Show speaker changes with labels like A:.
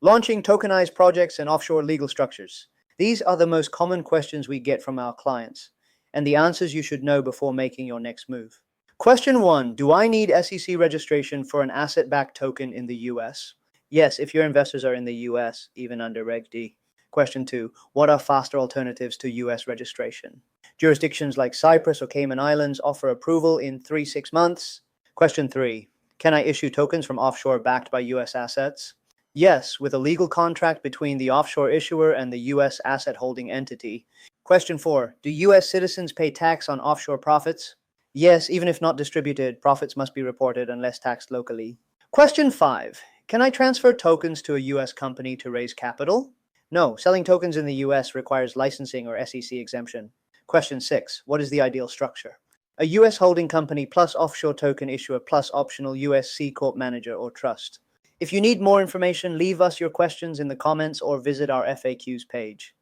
A: Launching tokenized projects and offshore legal structures. These are the most common questions we get from our clients, and the answers you should know before making your next move. Question 1. Do I need SEC registration for an asset-backed token in the US? Yes, if your investors are in the US, even under Reg D. Question 2. What are faster alternatives to US registration? Jurisdictions like Cyprus or Cayman Islands offer approval in 3-6 months. Question 3. Can I issue tokens from offshore backed by US assets? Yes, with a legal contract between the offshore issuer and the US asset holding entity. Question 4. Do US citizens pay tax on offshore profits? Yes, even if not distributed, profits must be reported unless taxed locally. Question 5. Can I transfer tokens to a US company to raise capital? No, selling tokens in the US requires licensing or SEC exemption. Question 6. What is the ideal structure? A US holding company plus offshore token issuer plus optional US C Corp manager or trust. If you need more information, leave us your questions in the comments or visit our FAQs page.